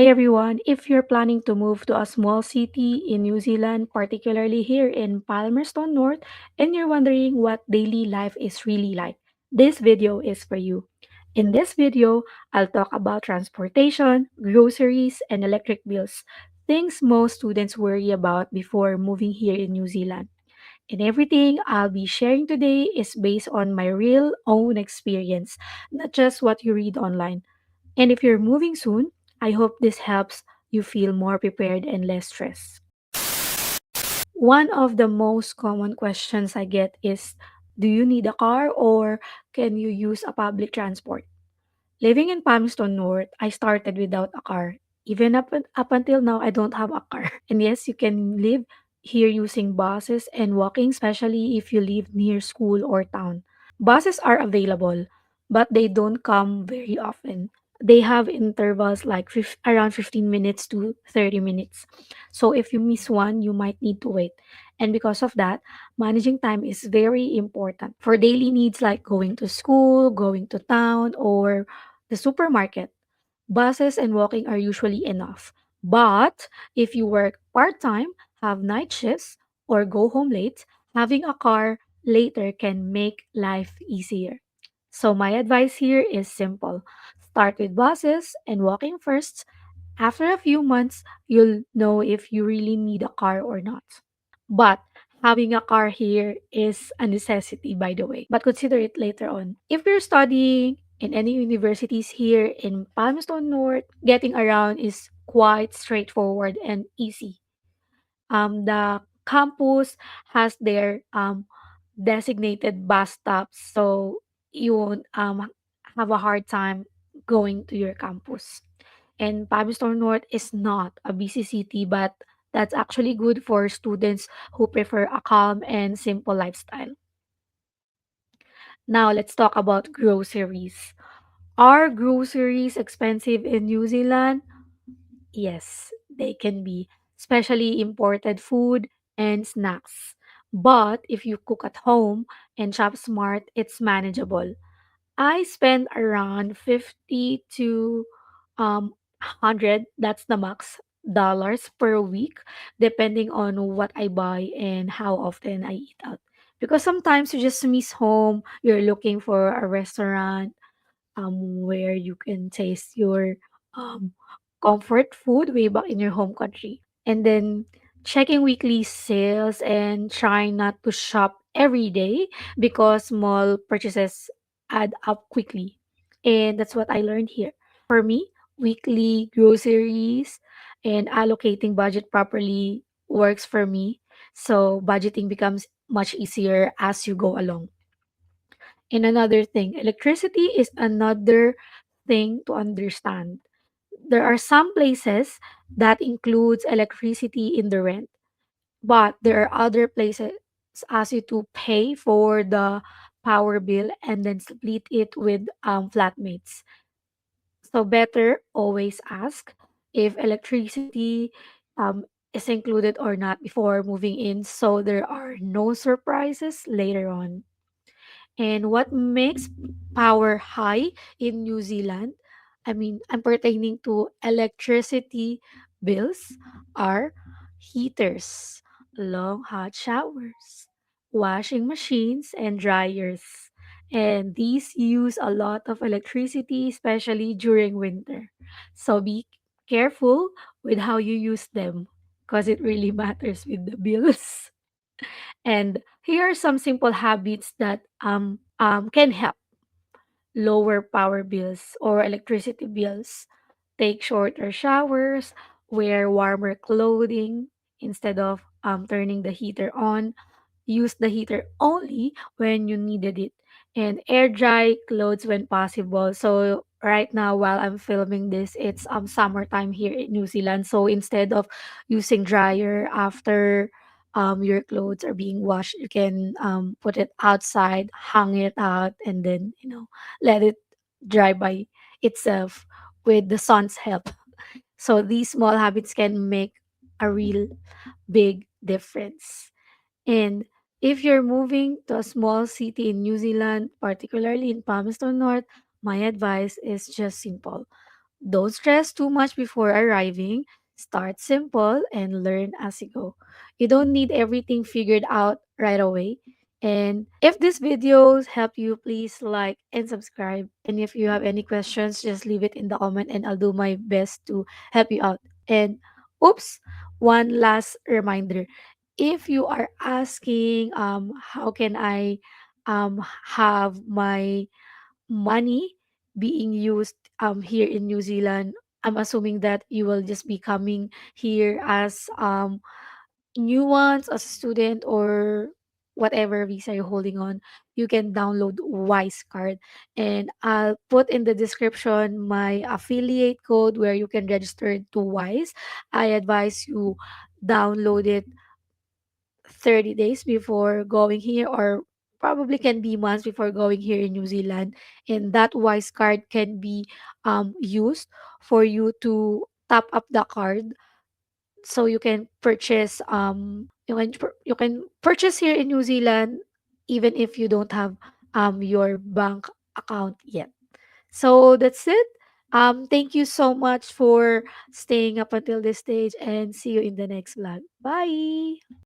Hi everyone. If you're planning to move to a small city in New Zealand, particularly here in Palmerston North, and you're wondering what daily life is really like, this video is for you. In this video, I'll talk about transportation, groceries, and electric bills, things most students worry about before moving here in New Zealand. And everything I'll be sharing today is based on my real own experience, not just what you read online. And if you're moving soon, I hope this helps you feel more prepared and less stressed. One of the most common questions I get is, do you need a car or can you use a public transport? Living in Palmerston North, I started without a car. Even up until now, I don't have a car. And yes, you can live here using buses and walking, especially if you live near school or town. Buses are available, but they don't come very often. They have intervals like around 15 minutes to 30 minutes. So if you miss one, you might need to wait. And because of that, managing time is very important for daily needs like going to school, going to town, or the supermarket. Buses and walking are usually enough. But if you work part time, have night shifts, or go home late, having a car later can make life easier. So, my advice here is simple: start with buses and walking first. After a few months, you'll know if you really need a car or not. But having a car here is a necessity, by the way. But consider it later on. If you're studying in any universities here in Palmerston North, getting around is quite straightforward and easy. The campus has their designated bus stops, so you won't have a hard time going to your campus. And Palmerston North is not a busy city, but that's actually good for students who prefer a calm and simple lifestyle. Now, let's talk about groceries. Are groceries expensive in New Zealand? Yes, they can be, especially imported food and snacks. But if you cook at home and shop smart, it's manageable. I spend around 50 to 100, that's the max, dollars per week, depending on what I buy and how often I eat out. Because sometimes you just miss home, you're looking for a restaurant where you can taste your um, comfort food way back in your home country. And then checking weekly sales and trying not to shop every day because small purchases add up quickly. And that's what I learned here. For me, weekly groceries and allocating budget properly works for me. So budgeting becomes much easier as you go along. And another thing, electricity is another thing to understand. There are some places that includes electricity in the rent, but there are other places ask you to pay for the power bill and then split it with flatmates. So better always ask if electricity is included or not before moving in so there are no surprises later on. And what makes power high in New Zealand, I'm pertaining to electricity bills, are heaters, long hot showers, washing machines, and dryers. And these use a lot of electricity, especially during winter. So be careful with how you use them because it really matters with the bills. And here are some simple habits that can help lower power bills or electricity bills. Take shorter showers, wear warmer clothing instead of turning the heater on. Use the heater only when you needed it, and air dry clothes when possible. So right now while I'm filming this, it's summertime here in New Zealand. So instead of using dryer after your clothes are being washed, you can put it outside, hang it out, and then let it dry by itself with the sun's help. So these small habits can make a real big difference. And if you're moving to a small city in New Zealand, particularly in Palmerston North, my advice is just simple. Don't stress too much before arriving. Start simple and learn as you go. You don't need everything figured out right away. And if these videos help you, please like and subscribe. And if you have any questions, just leave it in the comment and I'll do my best to help you out. And oops, one last reminder. If you are asking how can I have my money being used here in New Zealand, I'm assuming that you will just be coming here as new ones as a student or whatever visa you're holding on. You can download Wise Card, and I'll put in the description my affiliate code where you can register to Wise. I advise you download it 30 days before going here, or probably can be months before going here in New Zealand. And that Wise card can be used for you to top up the card so you can purchase you can purchase here in New Zealand even if you don't have your bank account yet. So that's it. Thank you so much for staying up until this stage and see you in the next vlog. Bye.